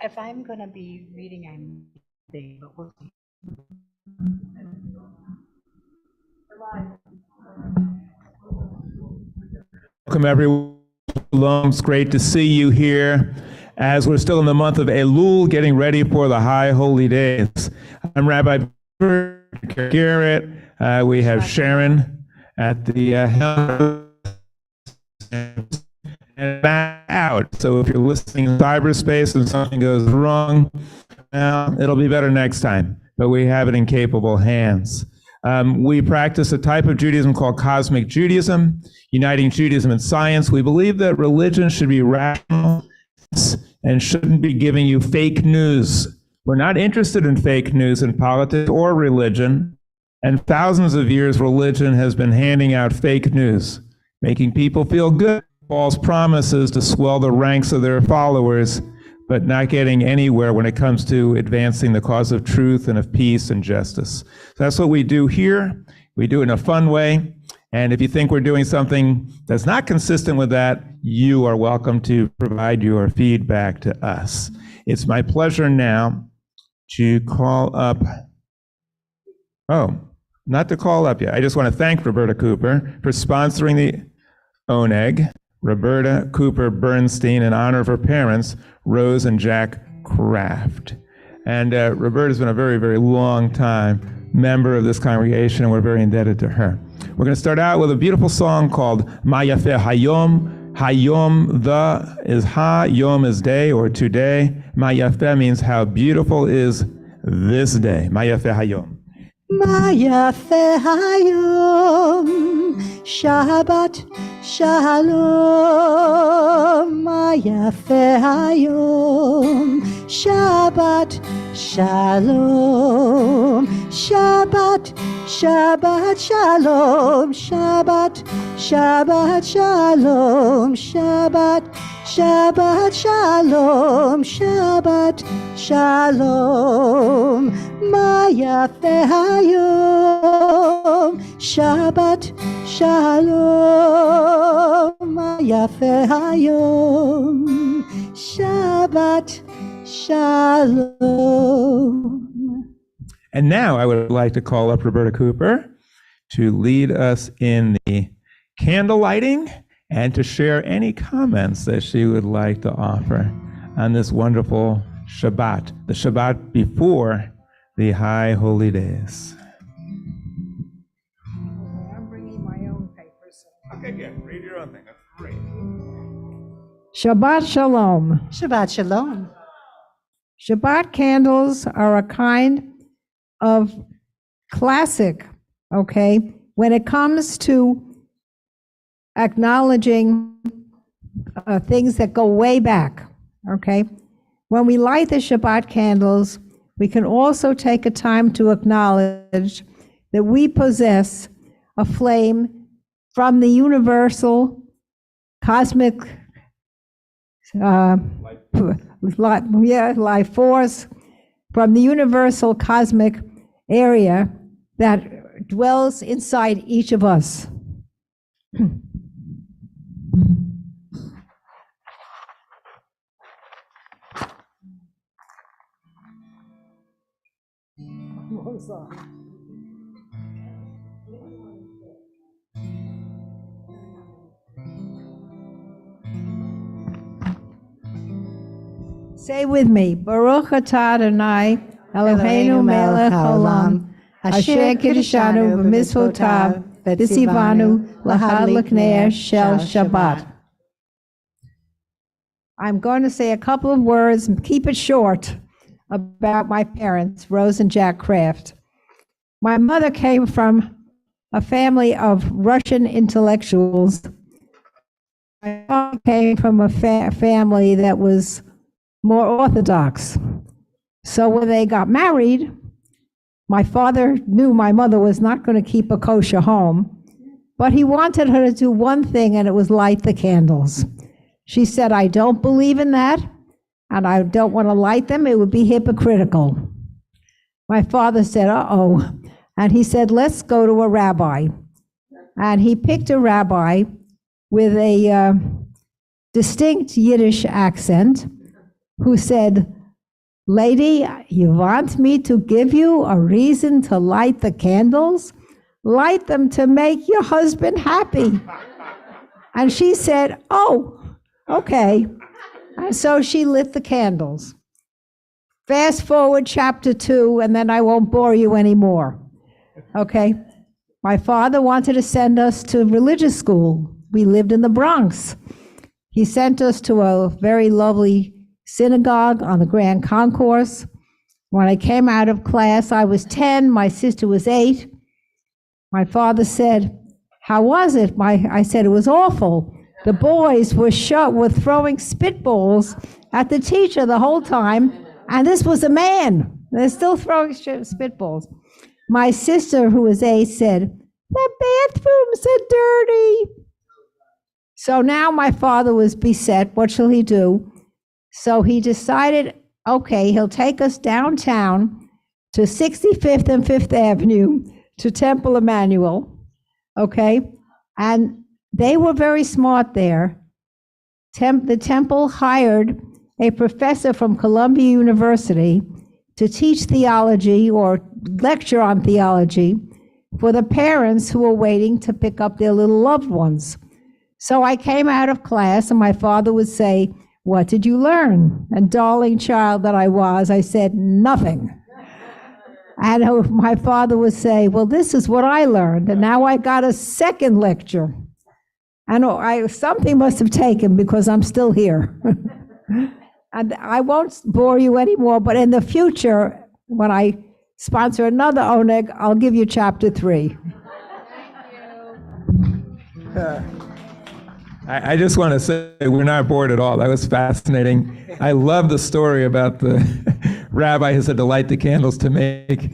If I'm going to be reading, I'm big, but we'll see. Welcome everyone. It's great to see you here as we're still in the month of Elul, getting ready for the high holy days. I'm Rabbi Garrett. We have Sharon at the helm and back out. So if you're listening in cyberspace and something goes wrong, well, it'll be better next time. But we have it in capable hands. We practice a type of Judaism called cosmic Judaism, uniting Judaism and science. We believe that religion should be rational and shouldn't be giving you fake news. We're not interested in fake news in politics or religion. And thousands of years, religion has been handing out fake news, making people feel good, false promises to swell the ranks of their followers, but not getting anywhere when it comes to advancing the cause of truth and of peace and justice. So that's what we do here. We do it in a fun way. And if you think we're doing something that's not consistent with that, you are welcome to provide your feedback to us. It's my pleasure now to call up, not to call up yet. I just want to thank Roberta Cooper for sponsoring the Oneg, Roberta Cooper Bernstein, in honor of her parents, Rose and Jack Kraft. And Roberta's been a very, very long time member of this congregation, and we're very indebted to her. We're going to start out with a beautiful song called Ma Yafeh Hayom. Hayom, the is ha, yom is day or today. Ma Yafeh means how beautiful is this day. Ma Yafeh Hayom. Ma Yafeh Hayom, Shabbat Shalom. Ma Yafeh Hayom, Shabbat Shalom. Shabbat, Shabbat Shalom. Shabbat, Shabbat Shalom. Shabbat, Shabbat Shalom. Shabbat Shalom. Ma Yafeh Hayom, Shabbat Shalom. Ma Yafeh Hayom, Shabbat Shalom. And now I would like to call up Roberta Cooper to lead us in the candle lighting and to share any comments that she would like to offer on this wonderful Shabbat, the Shabbat before the high holy days. I'm bringing my own papers. Okay, good. Read your own thing. That's great. Shabbat Shalom. Shabbat Shalom. Shabbat candles are a kind of classic, okay, when it comes to acknowledging things that go way back, okay? When we light the Shabbat candles, we can also take a time to acknowledge that we possess a flame from the universal cosmic life force, from the universal cosmic area that dwells inside each of us. Say with me, Baruch atah Adonai, Eloheinu melech haolam, asher kiddushanu b'mitzvotav, v'tzivanu l'chad l'knei shel Shabbat. I'm going to say a couple of words, and keep it short, about my parents, Rose and Jack Kraft. My mother came from a family of Russian intellectuals. My father came from a family that was more orthodox. So when they got married, my father knew my mother was not going to keep a kosher home, but he wanted her to do one thing, and it was light the candles. She said, I don't believe in that, and I don't want to light them. It would be hypocritical. My father said, uh-oh. And he said, let's go to a rabbi. And he picked a rabbi with a distinct Yiddish accent, who said, "Lady, you want me to give you a reason to light the candles? Light them to make your husband happy." And she said, "Oh, okay." And so she lit the candles. Fast forward chapter 2, and then I won't bore you anymore. Okay? My father wanted to send us to religious school. We lived in the Bronx. He sent us to a very lovely synagogue on the Grand Concourse. When I came out of class, I was 10, my sister was 8. My father said, "How was it?" I said, "It was awful. The boys were throwing spitballs at the teacher the whole time, and this was a man. They're still throwing spitballs." My sister, who was 8, said, "The bathrooms are dirty." So now my father was beset. What shall he do? So he decided, okay, he'll take us downtown to 65th and 5th Avenue to Temple Emmanuel, okay? And they were very smart there. The temple hired a professor from Columbia University to teach theology or lecture on theology for the parents who were waiting to pick up their little loved ones. So I came out of class and my father would say, "What did you learn?" And darling child that I was, I said, "Nothing." And my father would say, "Well, this is what I learned, and now I got a second lecture." And something must have taken because I'm still here. And I won't bore you anymore, but in the future, when I sponsor another oneg, I'll give you chapter 3. I just want to say we're not bored at all. That was fascinating. I love the story about the rabbi who said to light the candles to make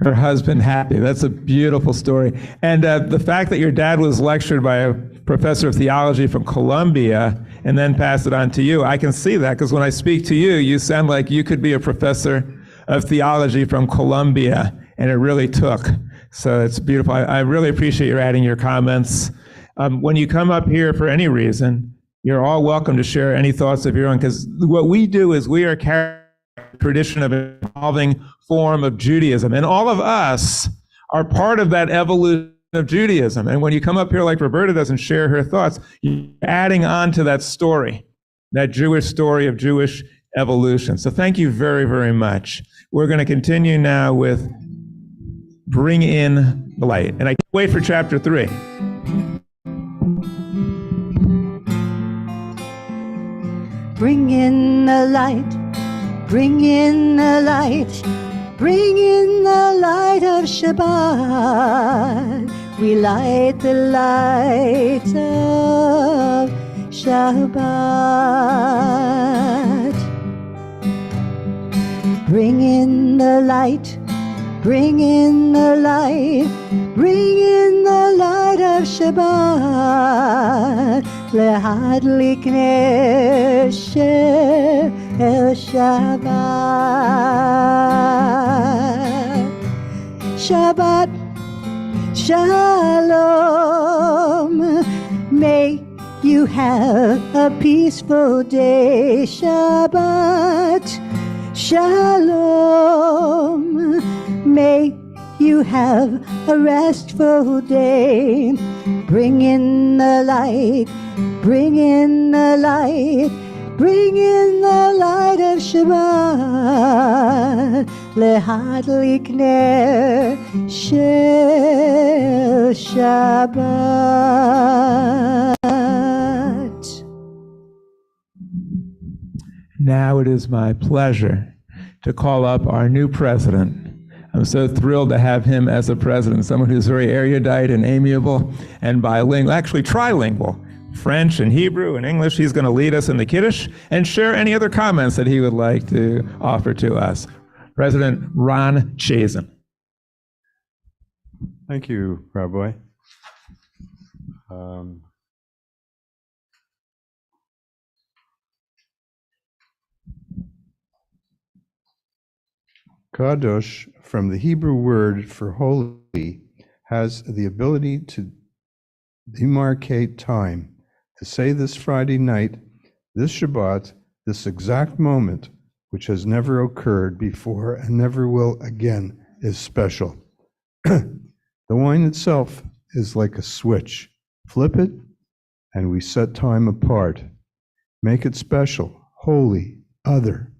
her husband happy. That's a beautiful story. And the fact that your dad was lectured by a professor of theology from Columbia and then passed it on to you, I can see that because when I speak to you, you sound like you could be a professor of theology from Columbia, and it really took. So it's beautiful. I really appreciate you adding your comments. When you come up here for any reason, you're all welcome to share any thoughts of your own, because what we do is we are carrying a tradition of an evolving form of Judaism, and all of us are part of that evolution of Judaism. And when you come up here like Roberta does and share her thoughts, you're adding on to that story, that Jewish story of Jewish evolution. So thank you very, very much. We're going to continue now with Bring in the Light. And I can't wait for chapter 3. Bring in the light, bring in the light, bring in the light of Shabbat. We light the light of Shabbat. Bring in the light, bring in the light, bring in the light of Shabbat. Lehadlik ner el Shabbat. Shabbat Shalom. May you have a peaceful day. Shabbat Shalom. May you have a restful day. Bring in the light, bring in the light, bring in the light of Shabbat. Lehadlik ner shel Shabbat. Now it is my pleasure to call up our new president. I'm so thrilled to have him as a president, someone who's very erudite and amiable and bilingual, actually trilingual, French and Hebrew and English. He's going to lead us in the Kiddush and share any other comments that he would like to offer to us. President Ron Chazen. Thank you, Rabbi. Kadosh, from the Hebrew word for holy, has the ability to demarcate time. To say this Friday night, this Shabbat, This exact moment, which has never occurred before and never will again, is special. The wine itself is like a switch. Flip it, and we set time apart. Make it special, holy, other.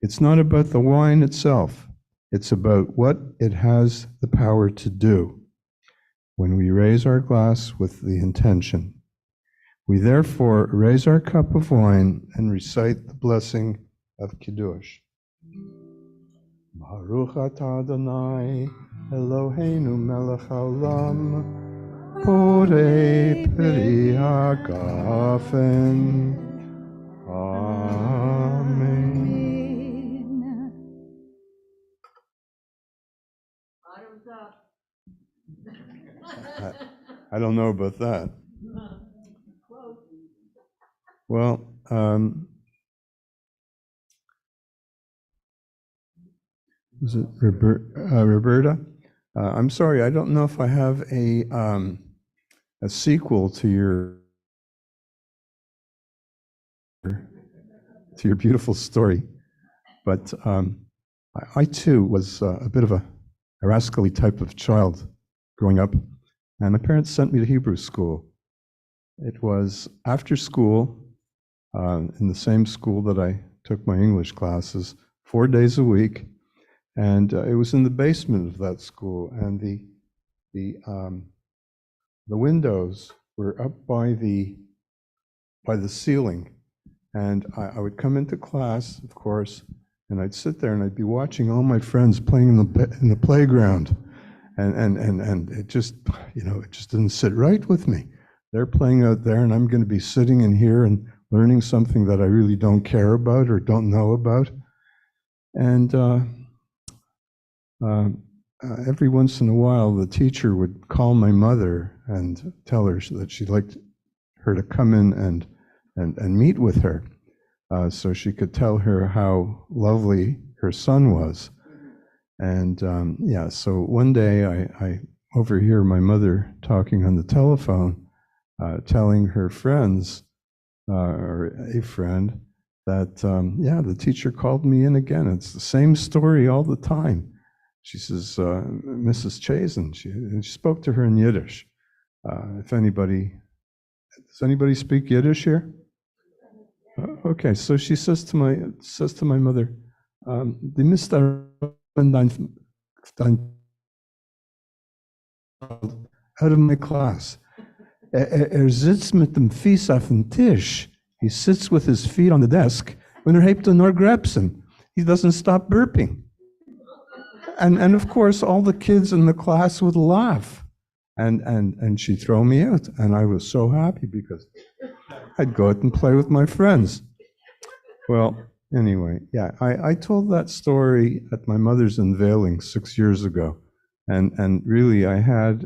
It's not about the wine itself. It's about what it has the power to do. When we raise our glass with the intention, we therefore raise our cup of wine and recite the blessing of Kiddush. Baruch atah Adonai Eloheinu melech haolam borei peri hagafen. Amen. I don't know about that. Well, was it Roberta? I'm sorry, I don't know if I have a sequel to your beautiful story, but I too was a bit of a rascally type of child growing up, and my parents sent me to Hebrew school. It was after school, in the same school that I took my English classes, 4 days a week, and it was in the basement of that school, and the windows were up by the ceiling, and I would come into class, of course, and I'd sit there and I'd be watching all my friends playing in the playground, and it just, it just didn't sit right with me. They're playing out there, and I'm going to be sitting in here and learning something that I really don't care about or don't know about. And every once in a while, the teacher would call my mother and tell her that she'd like her to come in and meet with her, so she could tell her how lovely her son was. And so one day I overhear my mother talking on the telephone, telling her friends, or a friend, that, the teacher called me in again. It's the same story all the time. She says, Mrs. Chazen, she spoke to her in Yiddish. Does anybody speak Yiddish here? Okay, so she says to my mother, "Die Mr. out of my class. Sitzt mit dem Fies auf dem Tisch. He sits with his feet on the desk. When hebt nor grabs him. He doesn't stop burping." And of course, all the kids in the class would laugh, and she'd throw me out, and I was so happy because I'd go out and play with my friends. Well, anyway, I told that story at my mother's unveiling 6 years ago, and really I had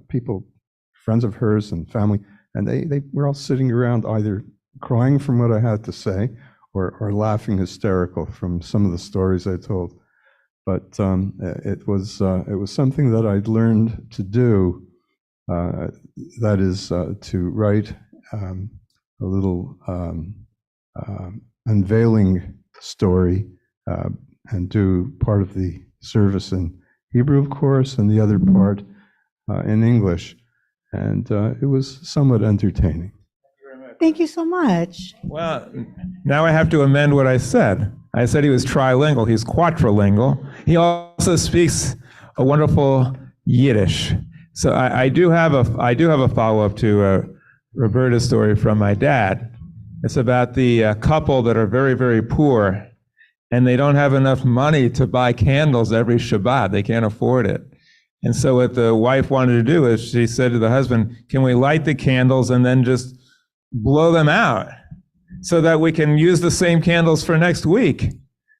people, friends of hers and family, and they were all sitting around either crying from what I had to say or laughing hysterical from some of the stories I told. But it was something that I'd learned to do, that is to write a little unveiling story and do part of the service in Hebrew, of course, and the other part in English. And it was somewhat entertaining. Thank you so much. Well, now I have to amend what I said. I said he was trilingual. He's quadrilingual. He also speaks a wonderful Yiddish. So I do have a follow-up to Roberta's story from my dad. It's about the couple that are very, very poor, and they don't have enough money to buy candles every Shabbat. They can't afford it. And so what the wife wanted to do is she said to the husband, "Can we light the candles and then just blow them out so that we can use the same candles for next week?"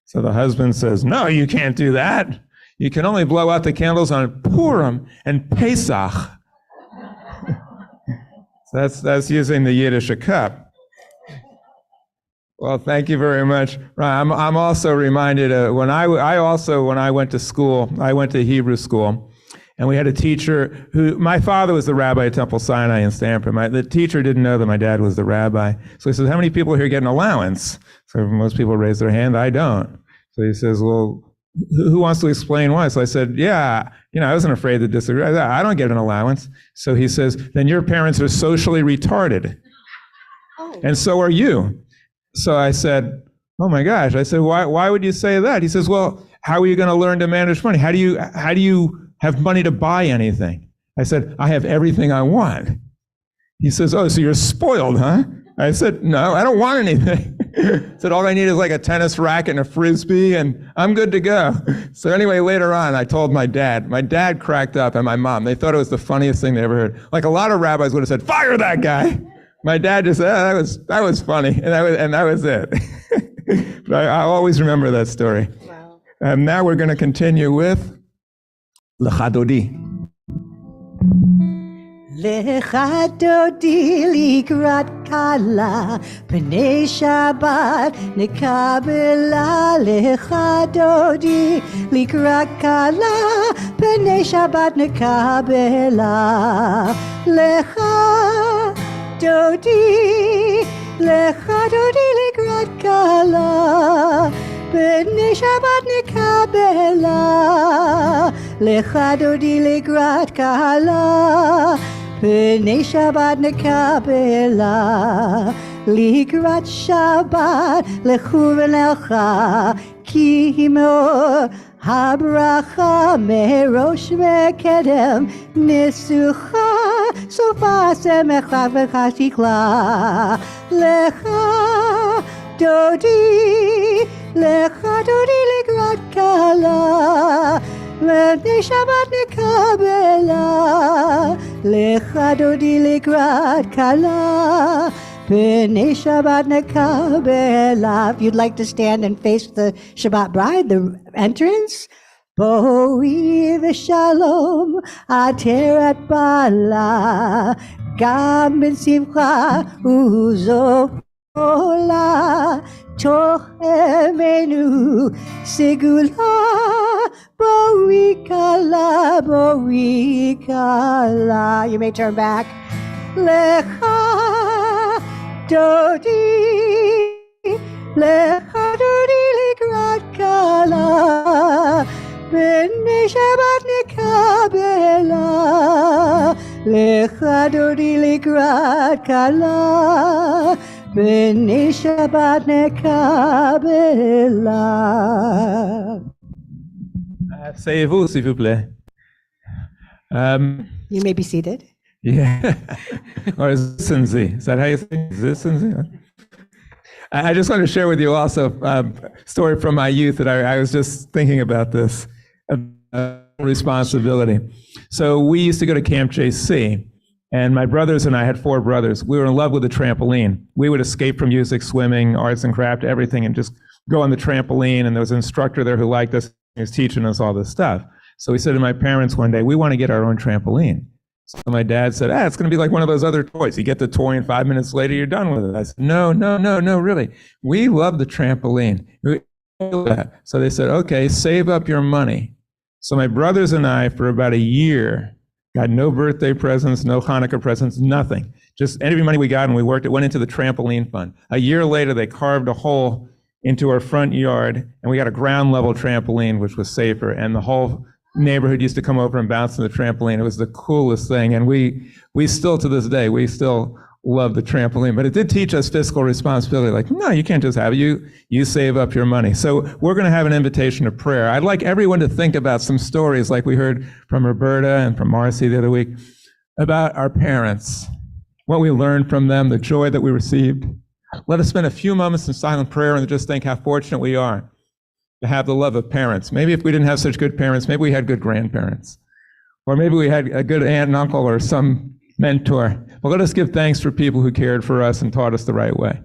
So the husband says, "No, you can't do that. You can only blow out the candles on Purim and Pesach." So that's using the Yiddish cup. Well, thank you very much. I'm also reminded when I went to school, I went to Hebrew school, And we had a teacher who, my father was the rabbi at Temple Sinai in Stanford. The teacher didn't know that my dad was the rabbi. So he says, how many people here get an allowance? So most people raise their hand. I don't. So he says, well, who wants to explain why? So I said, yeah, I wasn't afraid to disagree. I said, I don't get an allowance. So he says, then your parents are socially retarded. And so are you. So I said, oh my gosh. I said, why would you say that? He says, well, how are you going to learn to manage money? How do you have money to buy anything? I said, I have everything I want. He says, oh, so you're spoiled, huh? I said, no, I don't want anything. I said, all I need is like a tennis racket and a Frisbee, and I'm good to go. So anyway, later on, I told my dad. My dad cracked up, and my mom. They thought it was the funniest thing they ever heard. Like a lot of rabbis would have said, fire that guy. My dad just said, oh, that was funny, and that was it. But I'll always remember that story. Wow. Now we're going to continue with Lecha Dodi. Lecha dodi likrat kala, pnei Shabbat nekabela. Lecha dodi likrat kala, pnei Shabbat nekabela. Lecha dodi likrat kala, pnei Shabbat nekabela. Lecha dodi likrat kala, pnei Shabbat nekabela. Likrat Shabbat lechu v'nelcha, ki himor habracha merosh vekedem nisucha sofa semecha v'chashikla. Lecha dodi likrat kala, pnei Shabbat nekabela. Lecha dodi likrat kala, pnei Shabbat nekabela. If you'd like to stand and face the Shabbat bride, the entrance. Boi v'shalom ateret bala, gam ben simcha uzo ola, toch emenu segula. Boi kala. You may turn back. Lecha dodi likrat kala, pnei Shabbat nekabela. Lecha dodi likrat kala, pnei Shabbat nekabela. Asseyez-vous, s'il vous plaît. You may be seated. Yeah. Or sitzen Sie. Is that how you say it? Sitzen Sie? I just want to share with you also a story from my youth that I was just thinking about this responsibility. So we used to go to Camp JC, and my brothers and I had 4 brothers. We were in love with the trampoline. We would escape from music, swimming, arts and craft, everything, and just go on the trampoline. And there was an instructor there who liked us. He was teaching us all this stuff. So we said to my parents one day, we want to get our own trampoline. So my dad said, it's going to be like one of those other toys. You get the toy and 5 minutes later, you're done with it. I said, no, really. We love the trampoline. So they said, okay, save up your money. So my brothers and I, for about a year, got no birthday presents, no Hanukkah presents, nothing. Just every money we got and we worked, it went into the trampoline fund. A year later, they carved a hole into our front yard, and we got a ground level trampoline, which was safer, and the whole neighborhood used to come over and bounce on the trampoline. It was the coolest thing, and we still, to this day, we still love the trampoline. But it did teach us fiscal responsibility. Like, no, you can't just have it. You save up your money. So we're going to have an invitation to prayer. I'd like everyone to think about some stories like we heard from Roberta and from Marcy the other week about our parents, what we learned from them, the joy that we received. Let us spend a few moments in silent prayer and just think how fortunate we are to have the love of parents. Maybe if we didn't have such good parents, maybe we had good grandparents. Or maybe we had a good aunt and uncle or some mentor. But let us give thanks for people who cared for us and taught us the right way.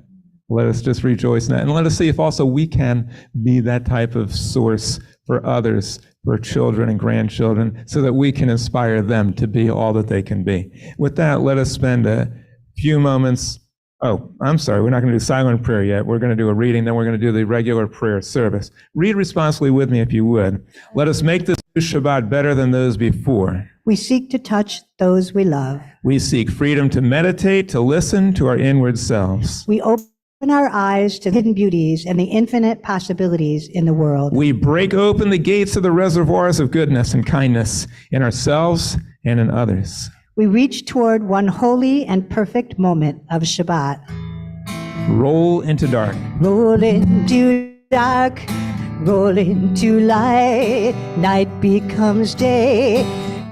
Let us just rejoice in that. And let us see if also we can be that type of source for others, for children and grandchildren, so that we can inspire them to be all that they can be. With that, let us spend a few moments Oh, I'm sorry. We're not going to do silent prayer yet. We're going to do a reading, then we're going to do the regular prayer service. Read responsibly with me if you would. Let us make this new Shabbat better than those before. We seek to touch those we love. We seek freedom to meditate, to listen to our inward selves. We open our eyes to the hidden beauties and the infinite possibilities in the world. We break open the gates of the reservoirs of goodness and kindness in ourselves and in others. We reach toward one holy and perfect moment of Shabbat. Roll into dark. Roll into dark, roll into light. Night becomes day,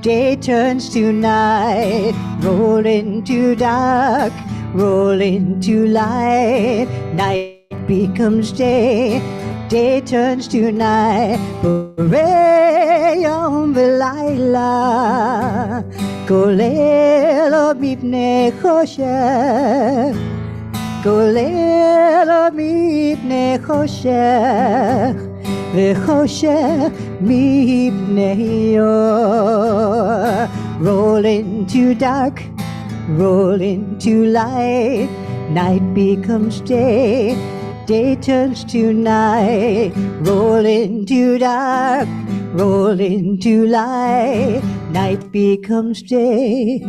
day turns to night. Roll into dark, roll into light. Night becomes day, day turns to night. Borei yom v'layla, kolelo mipnei choshech, kolelo mipnei choshech, v'choshech mipnei or. Roll into dark, roll into light. Night becomes day, day turns to night. Roll into dark, roll into light. Night becomes day,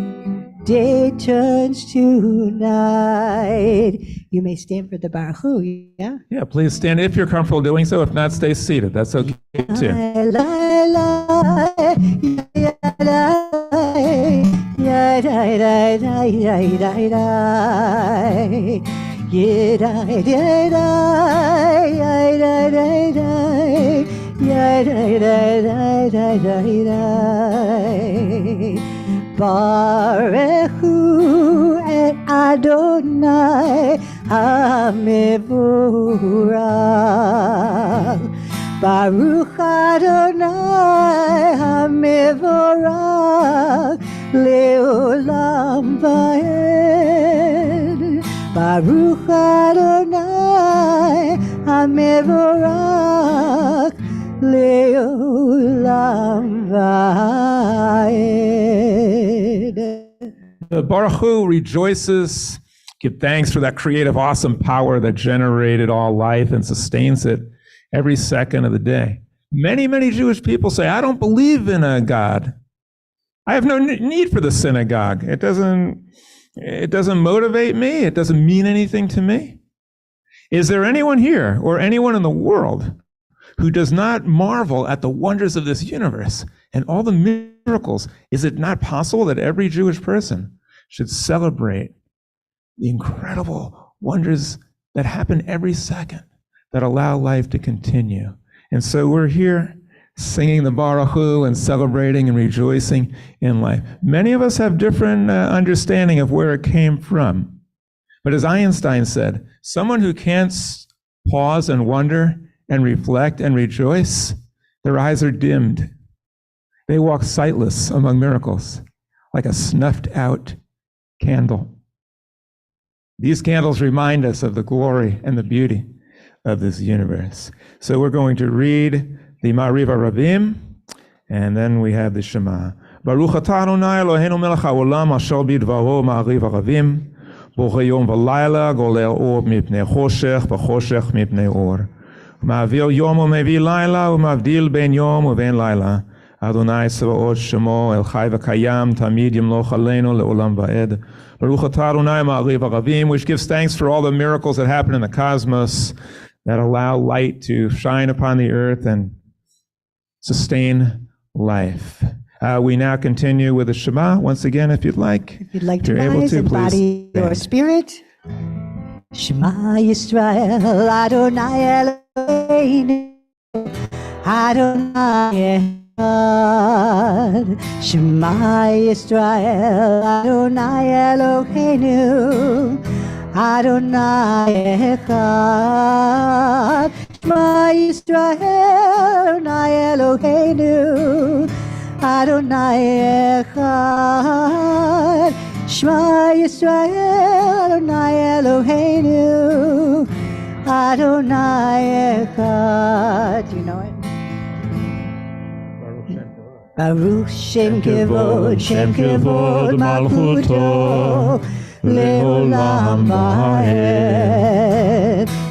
day turns to night. You may stand for the Baruch Hu, yeah? Yeah, please stand if you're comfortable doing so. If not, stay seated. That's okay too. Baruch Hu et Adonai HaMevorach. Baruch Adonai HaMevorach Leolam Vaed. Baruch Adonai HaMevorach Leolam Vaed. The Baruch Hu rejoices, give thanks for that creative, awesome power that generated all life and sustains it every second of the day. Many, many Jewish people say, I don't believe in a God. I have no need for the synagogue. It doesn't motivate me. It doesn't mean anything to me. Is there anyone here or anyone in the world who does not marvel at the wonders of this universe and all the miracles? Is it not possible that every Jewish person should celebrate the incredible wonders that happen every second that allow life to continue? And so we're here singing the Baruch Hu and celebrating and rejoicing in life. Many of us have different understanding of where it came from. But as Einstein said, someone who can't pause and wonder and reflect and rejoice, their eyes are dimmed. They walk sightless among miracles, like a snuffed out candle. These candles remind us of the glory and the beauty of this universe. So we're going to read the Ma'ariv HaRavim, and then we have the Shema. Baruch atah Adonai Eloheinu melech haolam asher bidvaro Ma'ariv HaRavim, borei yom v'layla golel or mipnei choshech v'choshech mipnei or. Ma'avir yom u'mevii layla u'mavdil ben yom u'ben layla. Adonai Tzvaot Shemo El Chai V'Kayam Tamid Yimloch Aleinu Le'olam Va'ed. Baruch atah Adonai Ma'ariv HaRavim, which gives thanks for all the miracles that happen in the cosmos that allow light to shine upon the earth and sustain life. We now continue with the Shema. Once again, if you'd like. If you'd like if to you're able rise to, and please body your stand. spirit. Shema Yisrael Adonai Eloheinu Adonai Echad. Shema Yisrael Adonai Eloheinu Adonai Echad. Shema Yisrael Adonai Eloheinu Adonai Echad. Shema Yisrael Adonai Eloheinu Adonai Echad. Do you know it? Baruch Shem Kevod Malchuto Le'olam va'ed.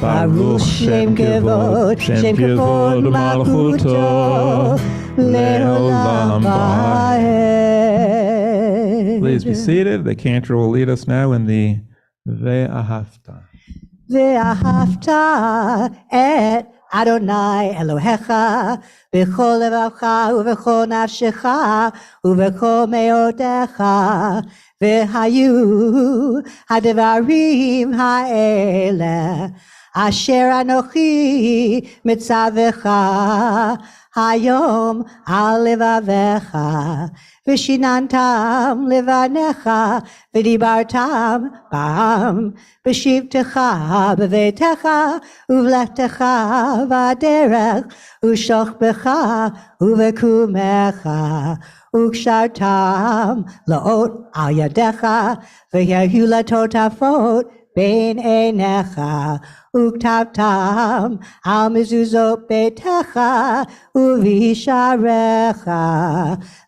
Baruch Shem Kevod Malchuto, Le'olam va'ed. Please be seated. The cantor will lead us now in the Ve'ahavta. Ve'ahavta et Adonai Elohecha b'chol levavcha u'v'chol nafshecha u'v'chol meodecha v'hayu hadavarim ha'eleh asher anochi mitzavecha hayom al levavecha v'shinantam levanecha v'dibartam bam b'shivtecha b'veitecha uvlechtecha v'aderech u'shochbecha uv'kumecha u'kshartam la'ot al yadecha v'yahu latotafot bein einecha uktavtam al mezuzot beitecha uvisharecha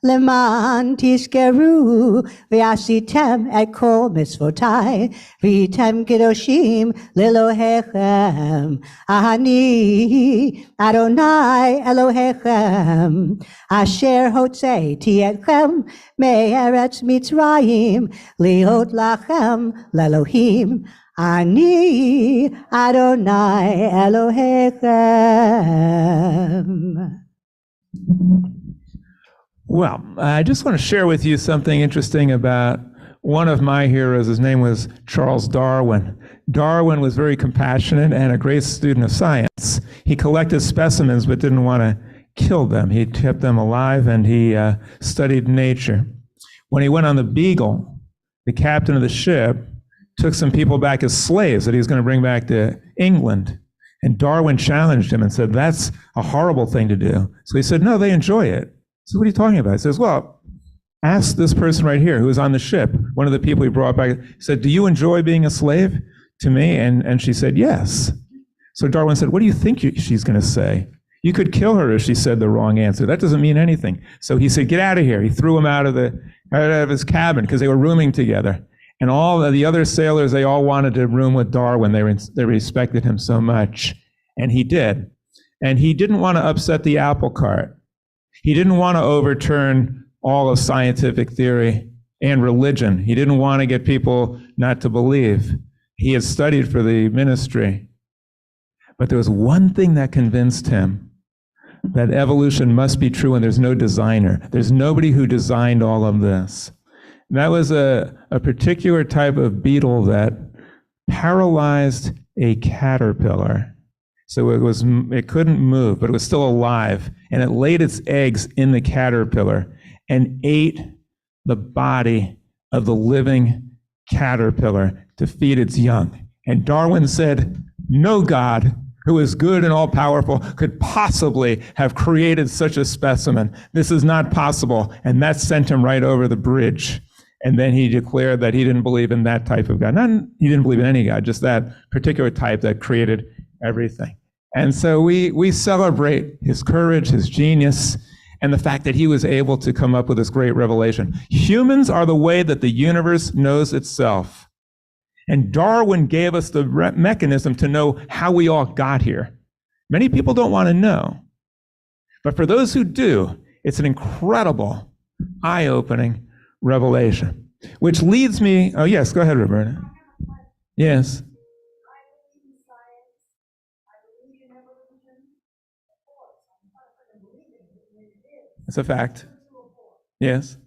leman tiskeru v'asitem et kol mitzvotai v'item kedoshim lelohechem ani Adonai Elohechem asher hotzeiti etchem me'eretz Mitzrayim liot lachem lelohim Ani Adonai Elohechem. Well, I just want to share with you something interesting about one of my heroes. His name was Charles Darwin. Darwin was very compassionate and a great student of science. He collected specimens but didn't want to kill them. He kept them alive and he studied nature. When he went on the Beagle, the captain of the ship took some people back as slaves that he was going to bring back to England. And Darwin challenged him and said, that's a horrible thing to do. So he said, no, they enjoy it. So what are you talking about? He says, well, ask this person right here who was on the ship, one of the people he brought back. He said, do you enjoy being a slave to me? And she said, yes. So Darwin said, what do you think she's going to say? You could kill her if she said the wrong answer. That doesn't mean anything. So he said, get out of here. He threw him out of his cabin because they were rooming together. And all of the other sailors, they all wanted to room with Darwin. They respected him so much. And he did. And he didn't want to upset the apple cart. He didn't want to overturn all of scientific theory and religion. He didn't want to get people not to believe. He had studied for the ministry. But there was one thing that convinced him, that evolution must be true and there's no designer. There's nobody who designed all of this. And that was a particular type of beetle that paralyzed a caterpillar. So it couldn't move, but it was still alive. And it laid its eggs in the caterpillar and ate the body of the living caterpillar to feed its young. And Darwin said, no God who is good and all-powerful could possibly have created such a specimen. This is not possible. And that sent him right over the bridge. And then he declared that he didn't believe in that type of God. He didn't believe in any God, just that particular type that created everything. And so we celebrate his courage, his genius, and the fact that he was able to come up with this great revelation. Humans are the way that the universe knows itself. And Darwin gave us the mechanism to know how we all got here. Many people don't want to know. But for those who do, it's an incredible, eye-opening revelation, which leads me, oh yes, go ahead, Roberta. Yes. It's a fact. Yes.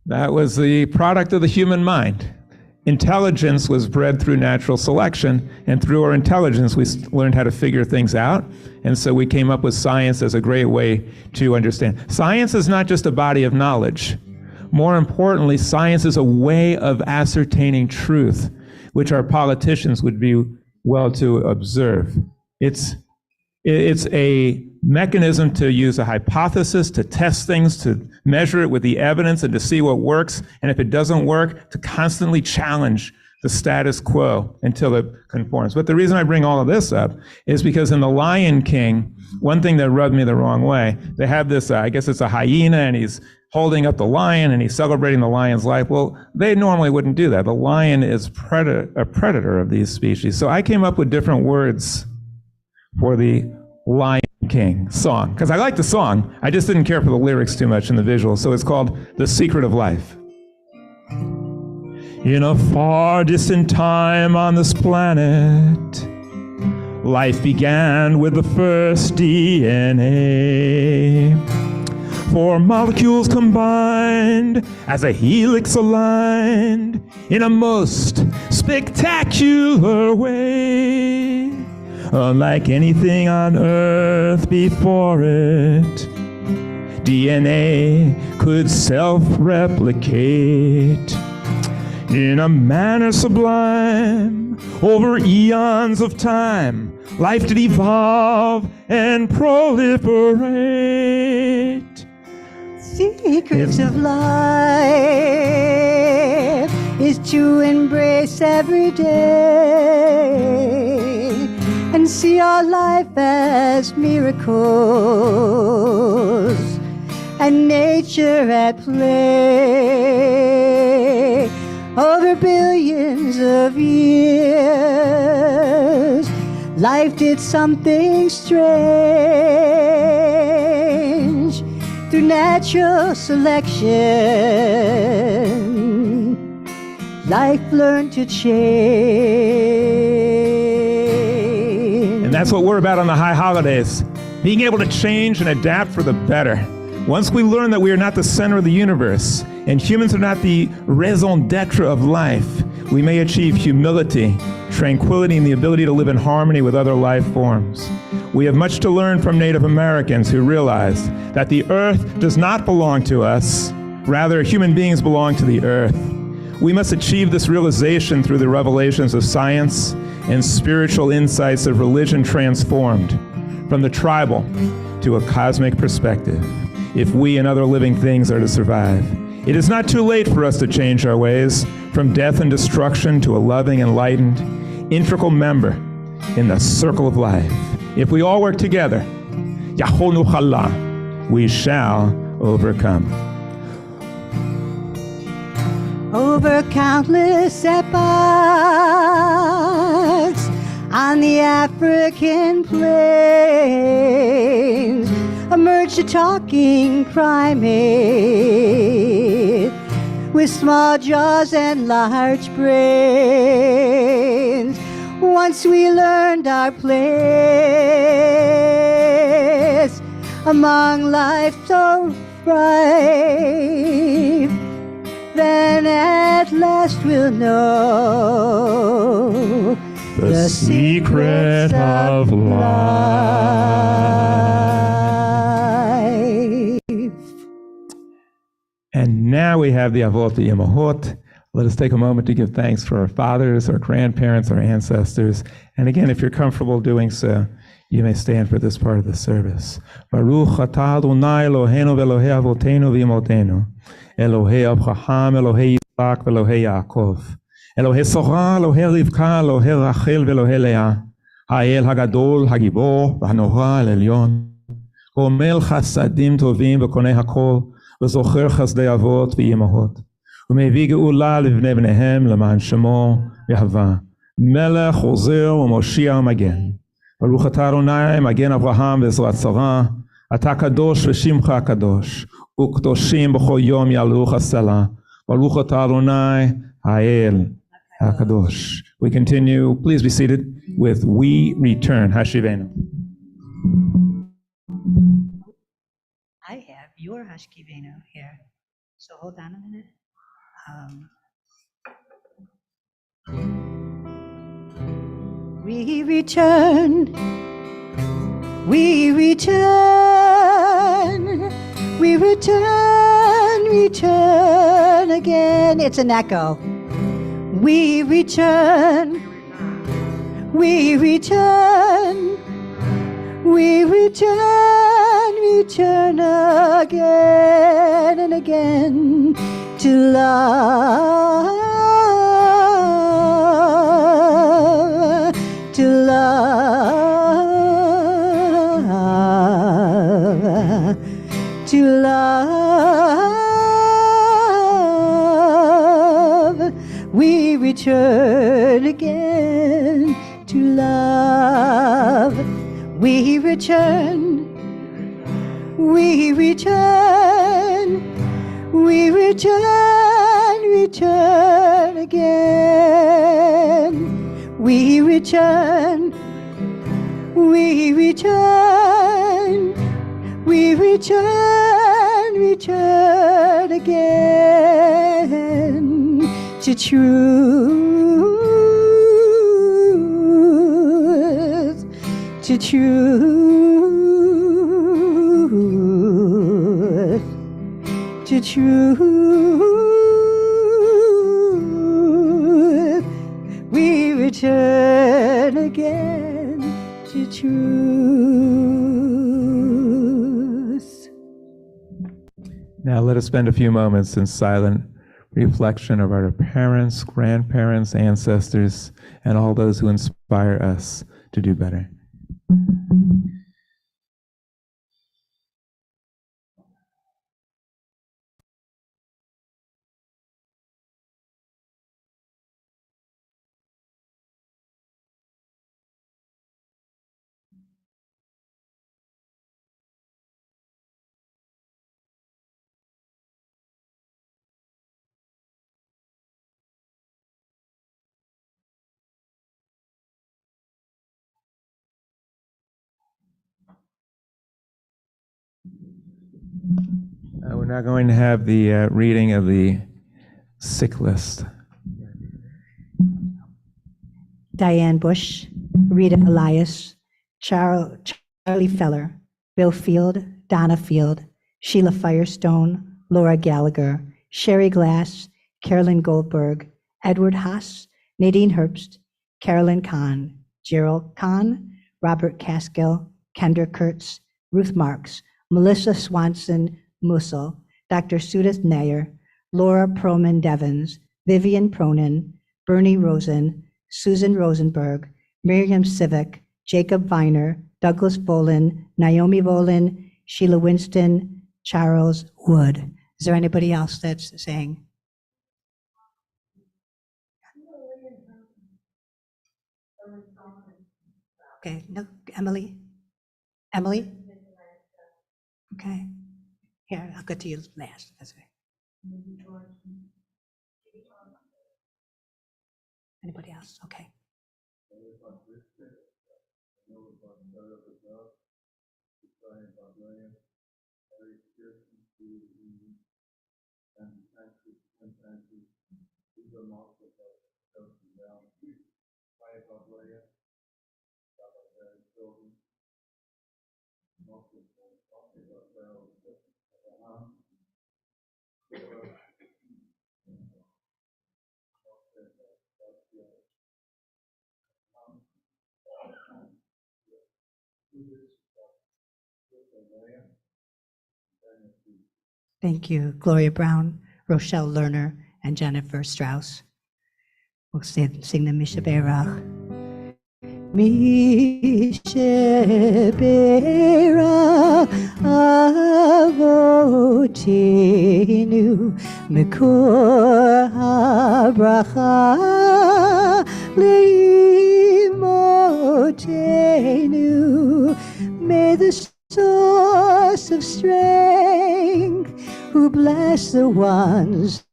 That was the product of the human mind. Intelligence was bred through natural selection, and through our intelligence, we learned how to figure things out. And so we came up with science as a great way to understand. Science is not just a body of knowledge. More importantly, science is a way of ascertaining truth, which our politicians would be well to observe. It's a mechanism to use a hypothesis, to test things, to measure it with the evidence and to see what works. And if it doesn't work, to constantly challenge the status quo until it conforms. But the reason I bring all of this up is because in The Lion King, one thing that rubbed me the wrong way, they have this, I guess it's a hyena, and he's holding up the lion and he's celebrating the lion's life. Well, they normally wouldn't do that. The lion is a predator of these species. So I came up with different words for the Lion King song, because I like the song. I just didn't care for the lyrics too much and the visuals. So it's called The Secret of Life. In a far distant time on this planet, life began with the first DNA. Four molecules combined as a helix aligned in a most spectacular way. Unlike anything on Earth before it, DNA could self-replicate in a manner sublime. Over eons of time, life did evolve and proliferate. Secrets of life is to embrace every day and see our life as miracles and nature at play. Over billions of years, life did something strange. Through natural selection, life learned to change. And that's what we're about on the high holidays, being able to change and adapt for the better. Once we learn that we are not the center of the universe and humans are not the raison d'etre of life, we may achieve humility, tranquility, and the ability to live in harmony with other life forms. We have much to learn from Native Americans who realized that the earth does not belong to us. Rather, human beings belong to the earth. We must achieve this realization through the revelations of science and spiritual insights of religion transformed from the tribal to a cosmic perspective, if we and other living things are to survive. It is not too late for us to change our ways from death and destruction to a loving, enlightened, integral member in the circle of life. If we all work together, Yahonu Chala, we shall overcome. Over countless epochs on the African plains emerged a talking primate with small jaws and large brains. Once we learned our place among life so bright, then at last we'll know the secret of life. And now we have the Avot Yemahot. Let us take a moment to give thanks for our fathers, our grandparents, our ancestors. And again, if you're comfortable doing so, you may stand for this part of the service. Baruch atah Adonai Eloheinu v'Elohei Avotenu v'Imotenu, Elohei Abraham, Elohei Yitzhak, v'Elohei Yaakov, Elohei Sorah, Elohei Rivka, Elohei Rachel, v'Elohei Leah, Ha'el Hagadol, Hagibor, v'Hanora, El-Elyon, Omel Chasadim Tovim v'Konei Hakol, v'Zocher Chasdei Avot v'Yemahot, ומביא גאולה לבני בניהם למען שמו יהווה, מלך עוזר ומושיע ומגן. ברוך אתה אדוני מגן אברהם ועזרת שרה, אתה קדוש ושמך הקדוש, וקדושים בכל יום יעלוך הסלע. ברוך אתה אדוני האל הקדוש. We continue, please be seated, with We Return, Hashivenu. I have your Hashkivenu here. So hold on a minute. We return, we return, we return, return again. It's an echo. We return, we return, we return, return again and again to love, to love, to love. again to love. We return, we return, we return, return again. We return, we return, we return, return again to truth, to truth, to truth. We return again to truth. Now let us spend a few moments in silent reflection of our parents, grandparents, ancestors, and all those who inspire us to do better. We're now going to have the reading of the sick list. Diane Bush, Rita Elias, Charlie Feller, Bill Field, Donna Field, Sheila Firestone, Laura Gallagher, Sherry Glass, Carolyn Goldberg, Edward Haas, Nadine Herbst, Carolyn Kahn, Gerald Kahn, Robert Caskill, Kendra Kurtz, Ruth Marks, Melissa Swanson Mussel, Dr. Sudith Nair, Laura Proman Devens, Vivian Pronin, Bernie Rosen, Susan Rosenberg, Miriam Civic, Jacob Viner, Douglas Bolin, Naomi Bolin, Sheila Winston, Charles Wood. Is there anybody else that's saying? Okay, no, Emily? Emily? Okay. Here, I'll get to you last. That's right. Anybody else? Okay. Thank you, Gloria Brown, Rochelle Lerner, and Jennifer Strauss. We'll sing the Misha Berach. Misha Berach Avotenu Mekor HaBracha Leimotenu. May the source of strength who bless the ones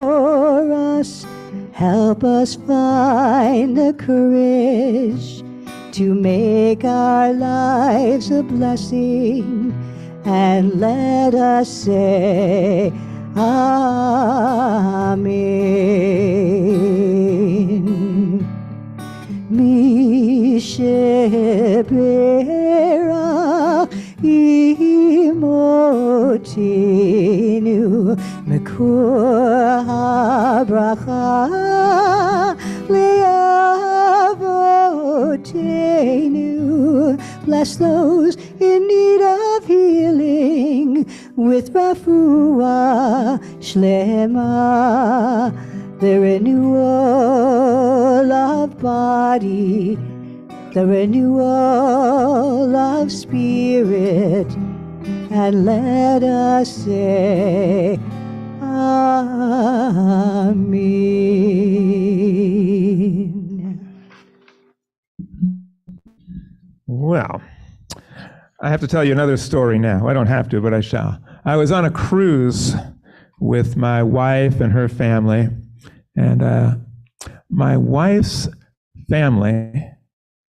for us, help us find the courage to make our lives a blessing, and let us say Amen. Misheberach imotinu mekor habracha leavotenu. Bless those in need of healing with refuah shlema, the renewal of body, the renewal of spirit, and let us say Amen. Well, I have to tell you another story now. I don't have to, but I shall. I was on a cruise with my wife and her family, and my wife's family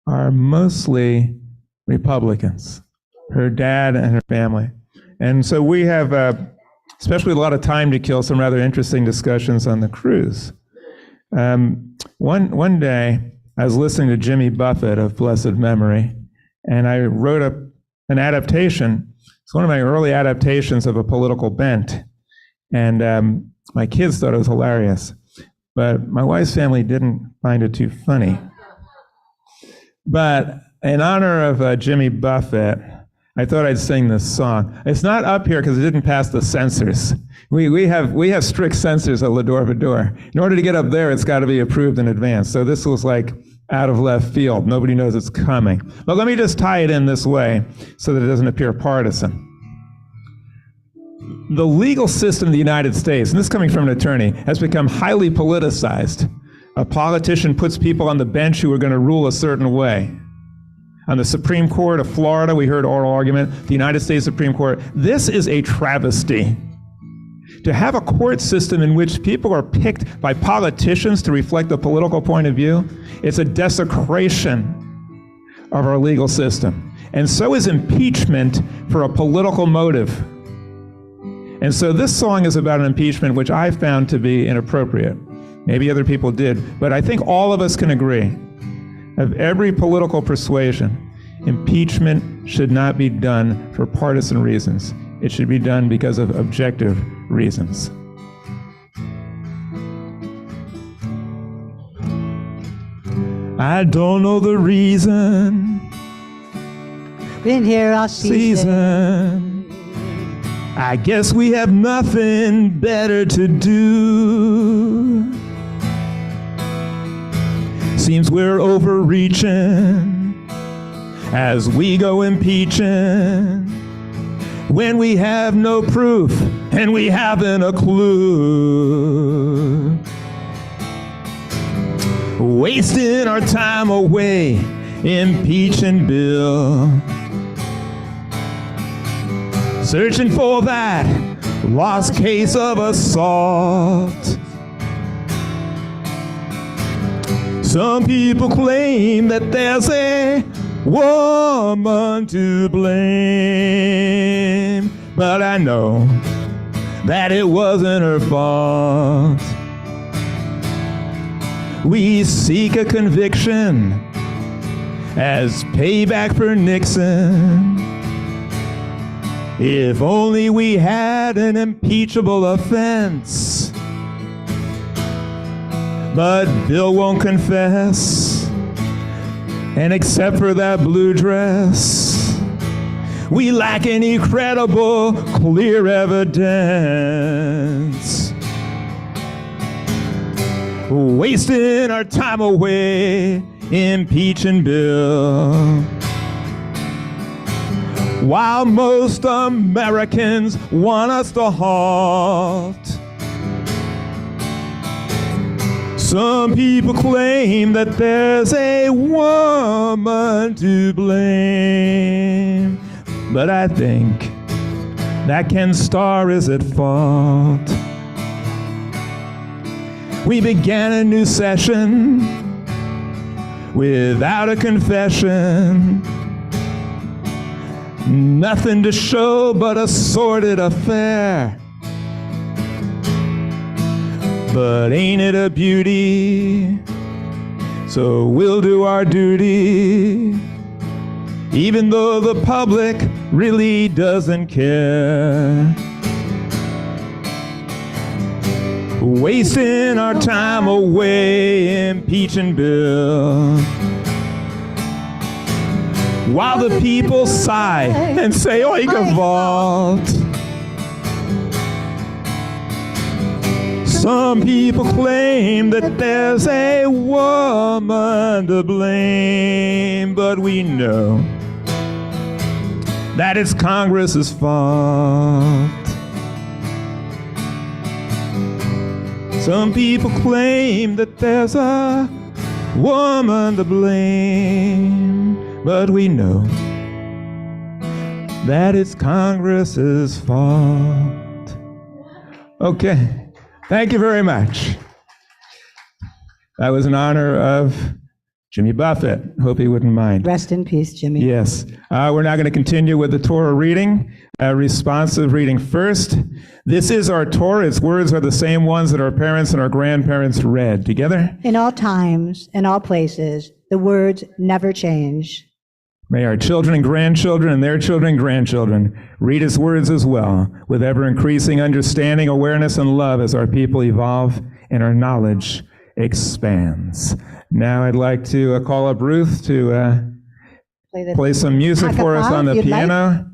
are mostly Republicans, her dad and her family. And so we have, especially a lot of time to kill, some rather interesting discussions on the cruise. One day, I was listening to Jimmy Buffett of blessed memory, and I wrote an adaptation. It's one of my early adaptations of a political bent. And my kids thought it was hilarious, but my wife's family didn't find it too funny. But in honor of Jimmy Buffett, I thought I'd sing this song. It's not up here because it didn't pass the censors. We have strict censors at L'Dor Va-Dor. In order to get up there, it's got to be approved in advance. So this was like out of left field. Nobody knows it's coming. But let me just tie it in this way so that it doesn't appear partisan. The legal system of the United States, and this is coming from an attorney, has become highly politicized. A politician puts people on the bench who are going to rule a certain way. On the Supreme Court of Florida, we heard oral argument, the United States Supreme Court. This is a travesty. To have a court system in which people are picked by politicians to reflect a political point of view, it's a desecration of our legal system. And so is impeachment for a political motive. And so this song is about an impeachment which I found to be inappropriate. Maybe other people did, but I think all of us can agree. Of every political persuasion, impeachment should not be done for partisan reasons. It should be done because of objective reasons. I don't know the reason. Been here all season. I guess we have nothing better to do. Seems we're overreaching as we go impeaching when we have no proof and we haven't a clue. Wasting our time away impeaching Bill, searching for that lost case of assault. Some people claim that there's a woman to blame, but I know that it wasn't her fault. We seek a conviction as payback for Nixon. If only we had an impeachable offense. But Bill won't confess, and except for that blue dress, we lack any credible, clear evidence. Wasting our time away impeaching Bill, while most Americans want us to halt. Some people claim that there's a woman to blame, but I think that Ken Starr is at fault. We began a new session without a confession. Nothing to show but a sordid affair. But ain't it a beauty? So we'll do our duty, even though the public really doesn't care. Wasting our time away impeaching Bill, while the people sigh and say, oy gevalt. Some people claim that there's a woman to blame, but we know that it's Congress's fault. Some people claim that there's a woman to blame, but we know that it's Congress's fault. Okay, thank you very much. That was in honor of Jimmy Buffett. Hope he wouldn't mind. Rest in peace, Jimmy. Yes. We're now going to continue with the Torah reading, responsive reading first. This is our Torah. Its words are the same ones that our parents and our grandparents read. Together? In all times and all places, the words never change. May our children and grandchildren and their children and grandchildren read his words as well, with ever-increasing understanding, awareness, and love as our people evolve and our knowledge expands. Now I'd like to call up Ruth to play some music for us on the piano.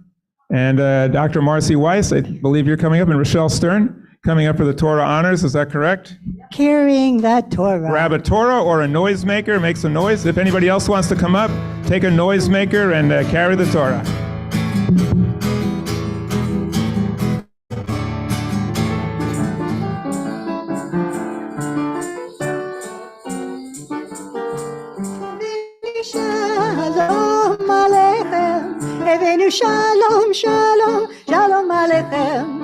And Dr. Marcy Weiss, I believe you're coming up, and Rochelle Stern coming up for the Torah honors. Is that correct? Carrying the Torah. Grab a Torah or a noisemaker, make some noise. If anybody else wants to come up, take a noisemaker and carry the Torah. Shalom Aleichem, Evenu Shalom, Shalom, Shalom Aleichem.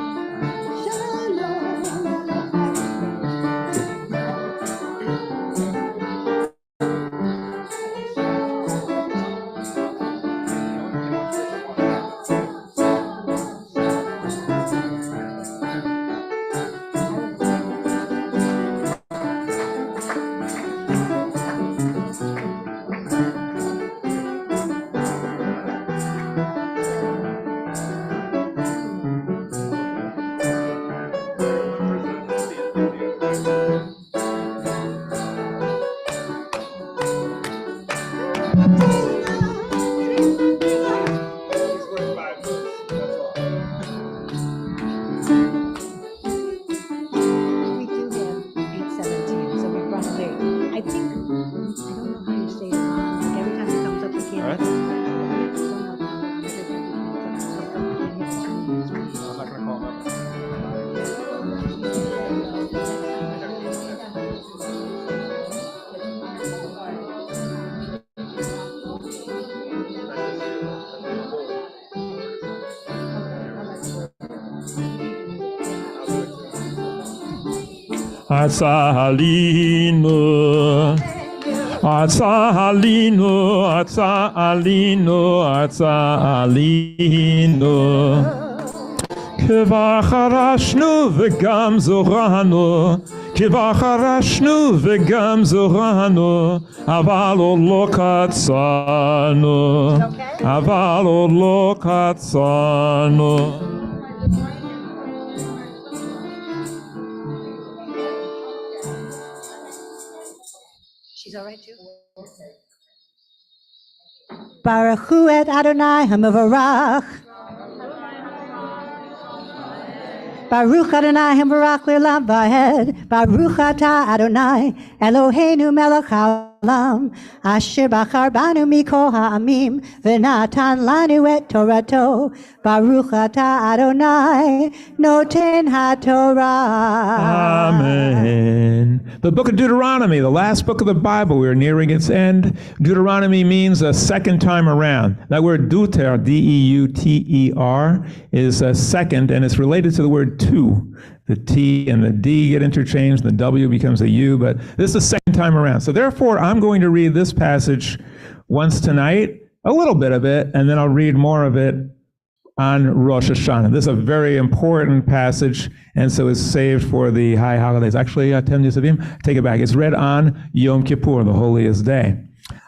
Atzalinu, Atzalinu, Atzalinu, Atzalinu. Kivacharashnu v'gam zoranu, Kivacharashnu v'gam zoranu, Aval lo katzanu, Aval lo katzanu. She's all right too? Baruch hu et Adonai hamavarach. Baruch Adonai hamavarach le'olam va'ed. Baruch atah Adonai Eloheinu melech haolam. Asher bachar banu mikol ha'amim v'natan lanu et Torato. Baruch atah Adonai noten ha'Torah. Amen. The book of Deuteronomy, the last book of the Bible, we're nearing its end. Deuteronomy means a second time around. That word deuter, D-E-U-T-E-R, is a second, and it's related to the word two. The T and the D get interchanged, and the W becomes a U, but this is the second time around. So therefore, I'm going to read this passage once tonight, a little bit of it, and then I'll read more of it on Rosh Hashanah. This is a very important passage, and so it's saved for the high holidays. Actually, Atem Nitzavim, take it back. It's read on Yom Kippur, the holiest day.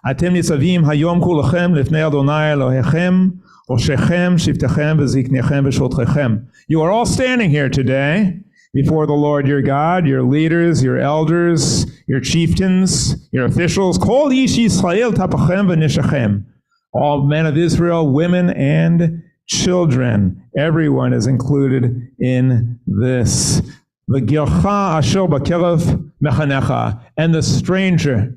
Atem Nitzavim hayom kulachem lifnei Adonai Elohechem, Oshechem, Shiftechem, V'ziknechem, V'shotchechem. You are all standing here today before the Lord your God, your leaders, your elders, your chieftains, your officials. Kol ish Yisrael tapachem v'nishachem. All men of Israel, women and children, everyone is included in this. V'gilcha asher b'kerev mechanecha, and the stranger,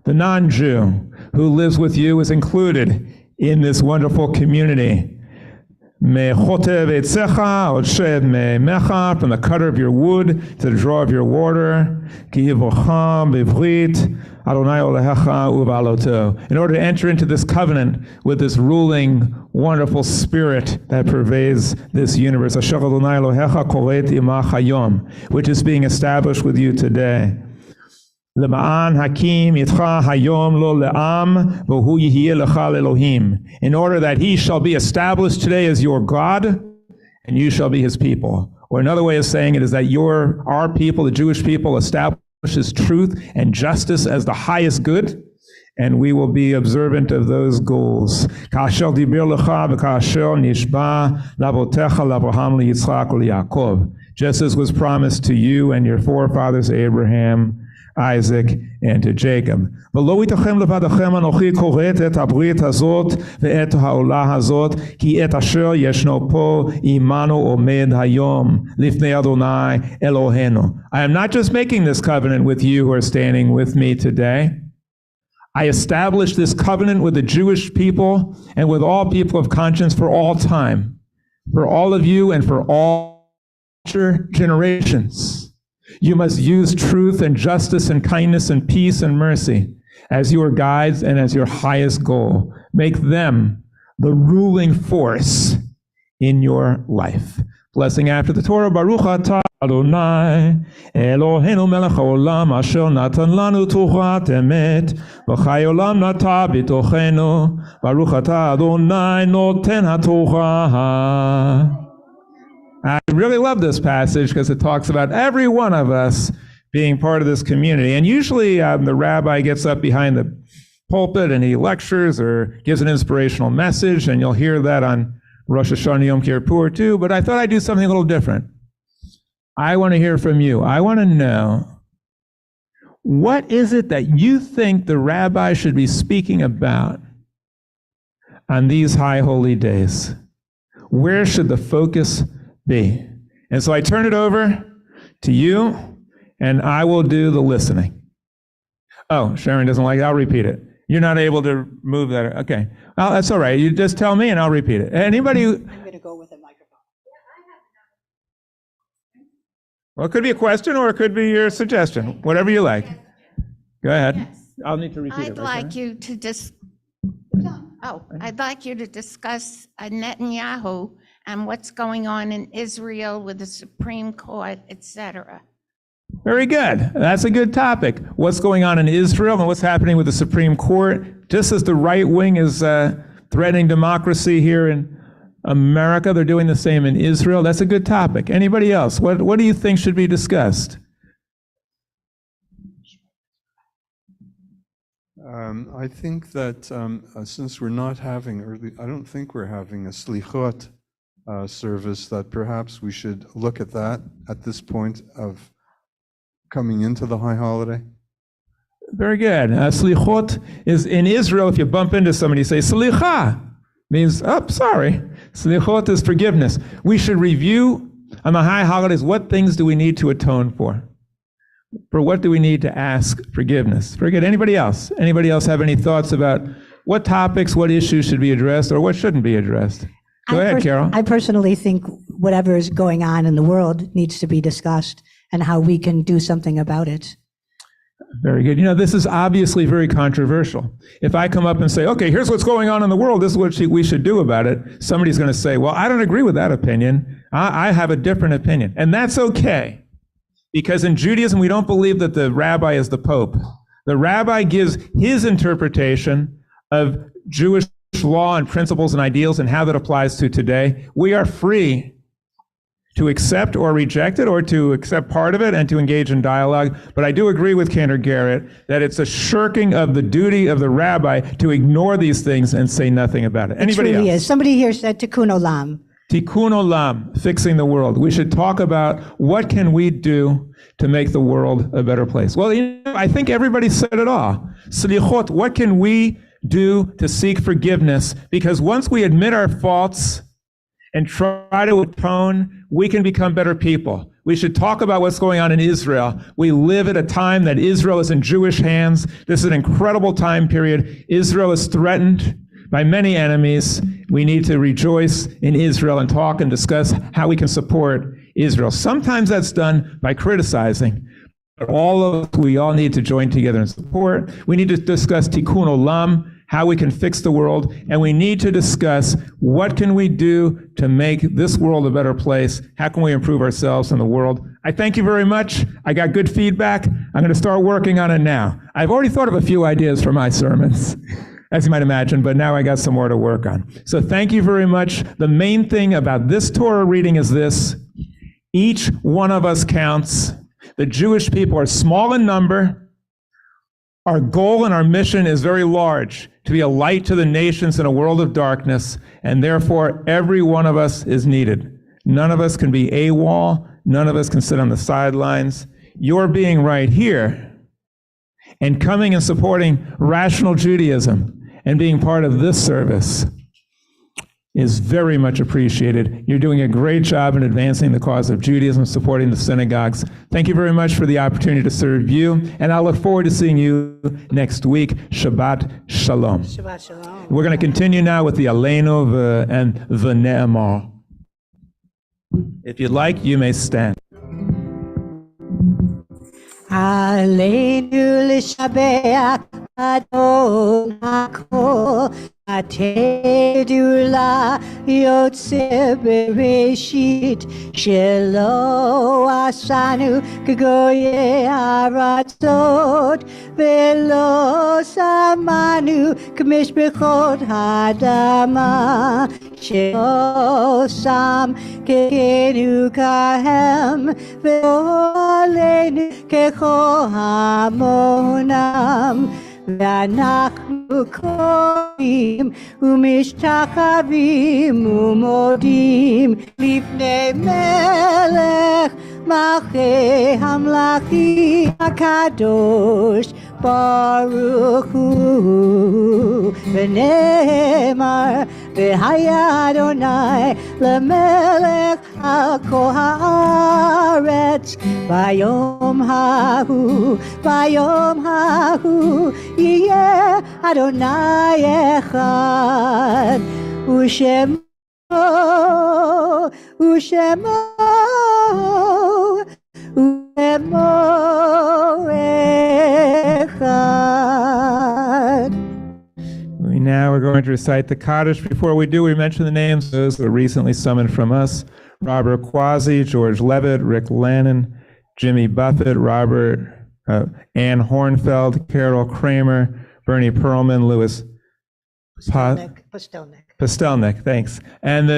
the non-Jew who lives with you, is included in this wonderful community. from the cutter of your wood to the drawer of your water, in order to enter into this covenant with this ruling, wonderful spirit that pervades this universe, which is being established with you today. In order that he shall be established today as your God, and you shall be his people. Or another way of saying it is that our people, the Jewish people, establishes truth and justice as the highest good, and we will be observant of those goals. Just as was promised to you and your forefathers Abraham, Isaac, and to Jacob. ולא יתכם לבדכם אנוכי כורת את הברית הזאת ואת העולה הזאת, כי את אשר ישנו פה עמנו עומד היום לפני אדוני אלוהינו. I am not just making this covenant with you who are standing with me today. I established this covenant with the Jewish people and with all people of conscience for all time, for all of you and for all future generations. You must use truth and justice and kindness and peace and mercy as your guides and as your highest goal. Make them the ruling force in your life. Blessing after the Torah. Baruch atah Adonai Eloheinu melech haolam asher natan lanu torat emet v'chai olam nata bitochenu. Baruch atah Adonai noten haTorah. I really love this passage because it talks about every one of us being part of this community. And usually the rabbi gets up behind the pulpit and he lectures or gives an inspirational message, and you'll hear that on Rosh Hashanah Yom Kippur too. But I thought I'd do something a little different. I want to hear from you. I want to know, what is it that you think the rabbi should be speaking about on these high holy days? Where should the focus be? And so I turn it over to you, and I will do the listening. Oh, Sharon doesn't like it. I'll repeat it. You're not able to move that. Okay. Well, that's all right. You just tell me, and I'll repeat it. Anybody? I'm going to go with a microphone. Well, it could be a question, or it could be your suggestion. Whatever you like. Go ahead. Yes. I'll need to repeat it. I'd like you to I'd like you to discuss Netanyahu and what's going on in Israel with the Supreme Court, etc. Very good. That's a good topic. What's going on in Israel and what's happening with the Supreme Court. Just as the right wing is threatening democracy here in America, they're doing the same in Israel. That's a good topic. Anybody else? What do you think should be discussed? I think that since we're not having I don't think we're having a slichot service, that perhaps we should look at that at this point of coming into the high holiday. Very good. Slichot is in Israel. If you bump into somebody, you say slicha, means sorry. Slichot is forgiveness. We should review on the high holidays, what things do we need to atone for? For what do we need to ask forgiveness? Very good. Anybody else? Anybody else have any thoughts about what topics, what issues should be addressed or what shouldn't be addressed? Go ahead, Carol. I personally think whatever is going on in the world needs to be discussed and how we can do something about it. Very good. This is obviously very controversial. If I come up and say, okay, here's what's going on in the world, this is what we should do about it, somebody's going to say, well, I don't agree with that opinion. I have a different opinion. And that's okay. Because in Judaism, we don't believe that the rabbi is the Pope. The rabbi gives his interpretation of Jewish law and principles and ideals and how that applies to today. We are free to accept or reject it, or to accept part of it and to engage in dialogue. But I do agree with Cantor Garrett that it's a shirking of the duty of the rabbi to ignore these things and say nothing about it. Anybody else? Is. Somebody here said tikkun olam. Tikkun olam, fixing the world. We should talk about what can we do to make the world a better place. Well, I think everybody said it all. Slichot, what can we do to seek forgiveness? Because once we admit our faults and try to atone, we can become better people. We should talk about what's going on in Israel. We live at a time that Israel is in Jewish hands. This is an incredible time period. Israel is threatened by many enemies. We need to rejoice in Israel and talk and discuss how we can support Israel. Sometimes that's done by criticizing. But we all need to join together and support. We need to discuss tikkun olam, how we can fix the world, and we need to discuss what can we do to make this world a better place. How can we improve ourselves and the world? I thank you very much. I got good feedback. I'm going to start working on it now. I've already thought of a few ideas for my sermons, as you might imagine, but now I got some more to work on. So thank you very much. The main thing about this Torah reading is this: each one of us counts. The Jewish people are small in number. Our goal and our mission is very large, to be a light to the nations in a world of darkness, and therefore every one of us is needed. None of us can be AWOL. None of us can sit on the sidelines. Your being right here and coming and supporting rational Judaism and being part of this service is very much appreciated. You're doing a great job in advancing the cause of Judaism, supporting the synagogues. Thank you very much for the opportunity to serve you, and I look forward to seeing you next week. Shabbat Shalom. Shabbat Shalom. We're going to continue now with the Aleinu and the Ne'emar. If you'd like, you may stand. Aleinu l'shabeach Adon hakol, atedula yotze bereshit, shelo asanu k'goyei haratzot, velo samanu k'mishpechot hadama, shelo sam kekenu kahem, velo aleinu kechol hamonam. ואנחנו קוראים ומשתחווים ומודים לפני מלך מלכי המלכים הקדוש ברוך הוא. ונאמר והיה אדוני למלך על כל הארץ ביום ההוא יהיה אדוני אחד ושמו אחד. We now are going to recite the Kaddish. Before we do, we mention the names of those who were recently summoned from us: Robert Quasi, George Levitt, Rick Lannon, Jimmy Buffett, Robert, Ann Hornfeld, Carol Kramer, Bernie Perlman, Louis Postelnik, thanks. And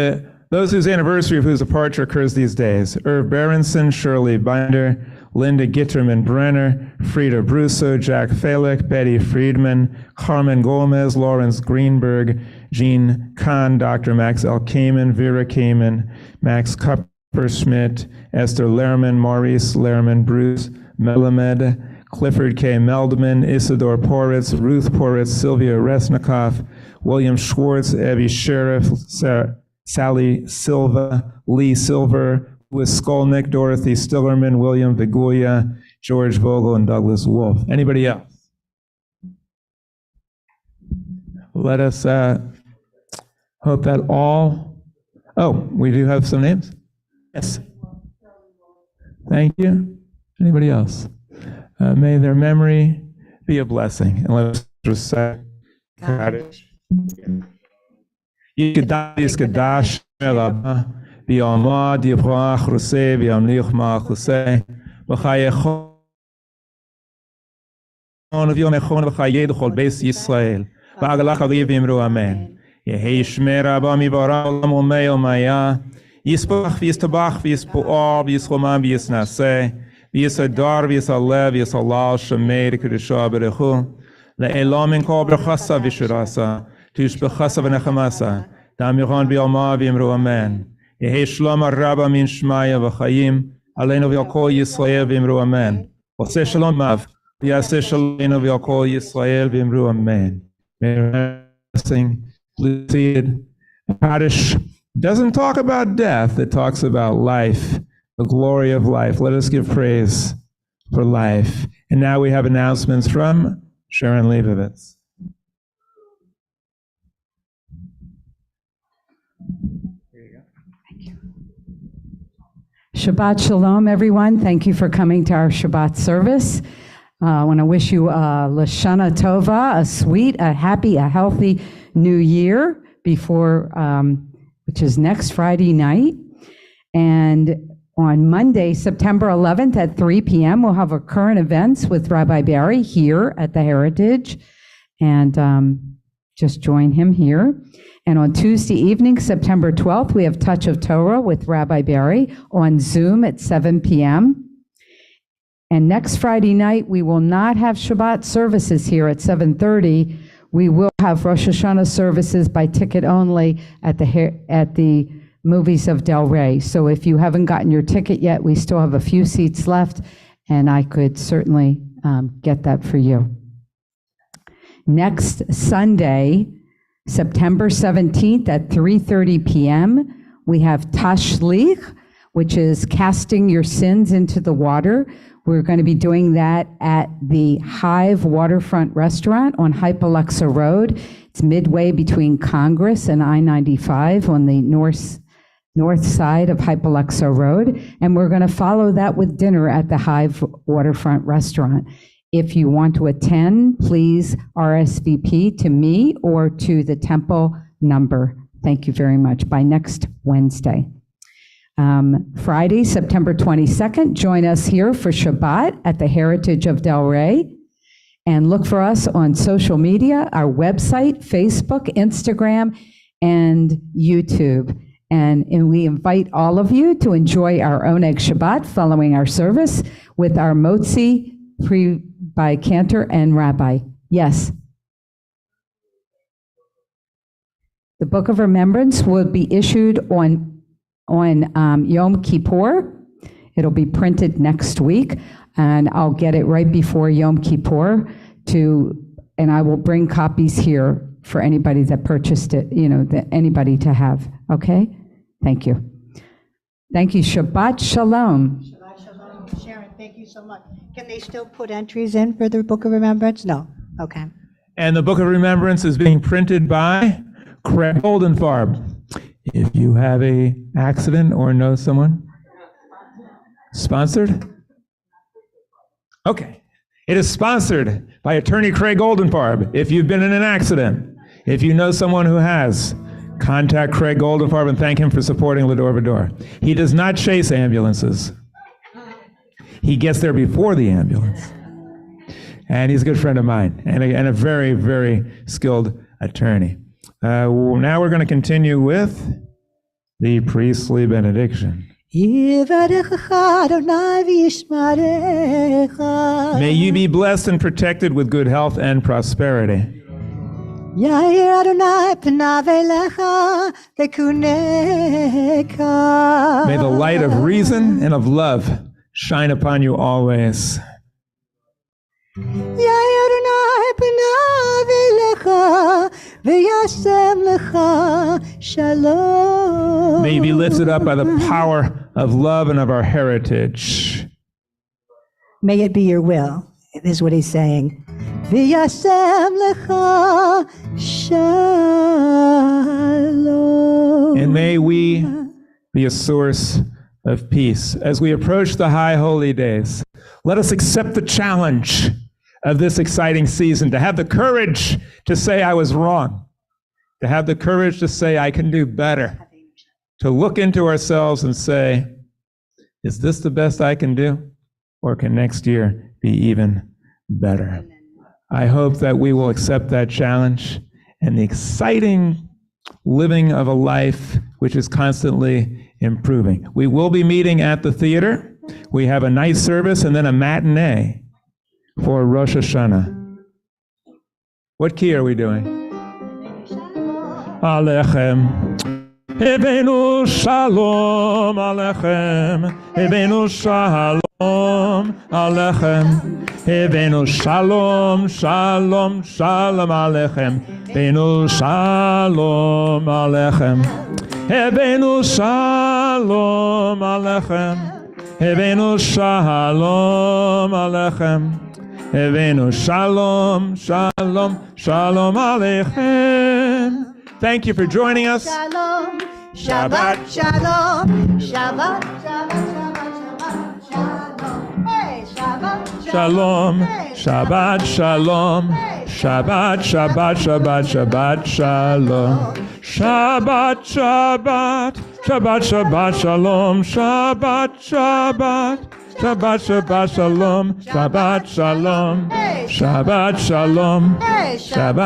those whose anniversary of whose departure occurs these days: Irv Berenson, Shirley Binder, Linda Gitterman Brenner, Frida Brusso, Jack Falick, Betty Friedman, Carmen Gomez, Lawrence Greenberg, Jean Kahn, Dr. Max L. Kamen, Vera Kamen, Max Kupperschmidt, Esther Lehrman, Maurice Lehrman, Bruce Melamed, Clifford K. Meldman, Isidore Poritz, Ruth Poritz, Sylvia Resnikoff, William Schwartz, Evie Sheriff, Sally Silva, Lee Silver, Louis Skolnick, Dorothy Stillerman, William Viguia, George Vogel, and Douglas Wolfe. Anybody else? Let us hope that all... Oh, we do have some names? Yes. Thank you. Anybody else? May their memory be a blessing. And let us recite Kaddish. Yikadash Melaba, Biama, Divrach, Ruse, Biamlich, Machuse, Vachayechon of Yomechon, Vachayed, Hol Beis Yisrael, Bagalach Aviv Imru, Amen. Yehi Shmera, Bami Baram, Omeo Maya, Yispach, Vistabach, Vispoar, Visroman, Visnase, Visadar, Visalev, Visalal, Shemer, Kudisha, Berechu, Le Elamin Kobra Chassa, Vishurasa, Tush Bechassa, Venechamasa, Damiron Bialma, Vimru, Amen. Yehi Shlom Rabba Min Shmaya, Vachayim, Aleinu V'Yakol Yisrael, Vimru, Amen. Oseh Shalom Mav, V'Yaseh Shalom V'Yakol Yisrael, Vimru, Amen. May blessing, Lucid. Kaddish doesn't talk about death, it talks about life, the glory of life. Let us give praise for life. And now we have announcements from Sharon Leibovitz. Shabbat Shalom, everyone. Thank you for coming to our Shabbat service. I want to wish you a Lashana Tova, a sweet, a happy, a healthy new year before, which is next Friday night. And on Monday, September 11th at 3 p.m., we'll have our current events with Rabbi Barry here at the Heritage. And just join him here. And on Tuesday evening, September 12th, we have Touch of Torah with Rabbi Barry on Zoom at 7 p.m. And next Friday night, we will not have Shabbat services here at 7:30. We will have Rosh Hashanah services by ticket only at the Movies of Delray. So if you haven't gotten your ticket yet, we still have a few seats left, and I could certainly get that for you. Next Sunday, September 17th at 3:30 p.m., we have Tashlich, which is casting your sins into the water. We're going to be doing that at the Hive Waterfront Restaurant on Hypoluxa Road. It's midway between Congress and I-95 on the north side of Hypoluxa Road. And we're going to follow that with dinner at the Hive Waterfront Restaurant. If you want to attend, please RSVP to me or to the temple number. Thank you very much. By next Wednesday. Friday, September 22nd, join us here for Shabbat at the Heritage of Delray. And look for us on social media, our website, Facebook, Instagram, and YouTube. And we invite all of you to enjoy our Oneg Shabbat following our service with our motzi by Cantor and Rabbi. Yes. The Book of Remembrance will be issued on Yom Kippur. It'll be printed next week, and I'll get it right before Yom Kippur and I will bring copies here for anybody that purchased it, anybody to have. Okay? Thank you. Thank you. Shabbat Shalom. Shabbat Shalom. Sharon, thank you so much. Can they still put entries in for the Book of Remembrance? No. Okay. And the Book of Remembrance is being printed by Craig Goldenfarb. If you have a accident or know someone, sponsored? Okay. It is sponsored by attorney Craig Goldenfarb. If you've been in an accident, if you know someone who has, contact Craig Goldenfarb and thank him for supporting L'Dor Va-Dor. He does not chase ambulances. He gets there before the ambulance. And he's a good friend of mine and a very, very skilled attorney. Now we're going to continue with the priestly benediction. May you be blessed and protected with good health and prosperity. May the light of reason and of love shine upon you always. May you be lifted up by the power of love and of our heritage. May it be your will, is what he's saying. And may we be a source of peace. As we approach the high holy days, let us accept the challenge of this exciting season, to have the courage to say I was wrong, to have the courage to say I can do better, to look into ourselves and say, is this the best I can do? Or can next year be even better? I hope that we will accept that challenge and the exciting living of a life which is constantly improving. We will be meeting at the theater. We have a night service and then a matinee for Rosh Hashanah. What key are we doing? Alechem. Hebenu shalom alechem. Hebenu shalom alechem. Hebenu shalom, shalom, shalom alechem. Hebenu shalom alechem. Hebenu shalom alechem. Hebenu shalom alechem. Hebenu shalom, shalom, shalom aleichem. Thank you for joining us. Shalom, Shabbat, shalom, Shabbat, Shabbat, Shabbat. Shalom. Shabbat Shalom. Shabbat, Shabbat, Shabbat, Shabbat Shalom. Shabbat, Shabbat. Shabbat, Shabbat Shalom. Shabbat, Shabbat. Shabbat, Shabbat Shalom. Shabbat Shalom. Shabbat Shalom. Shabbat.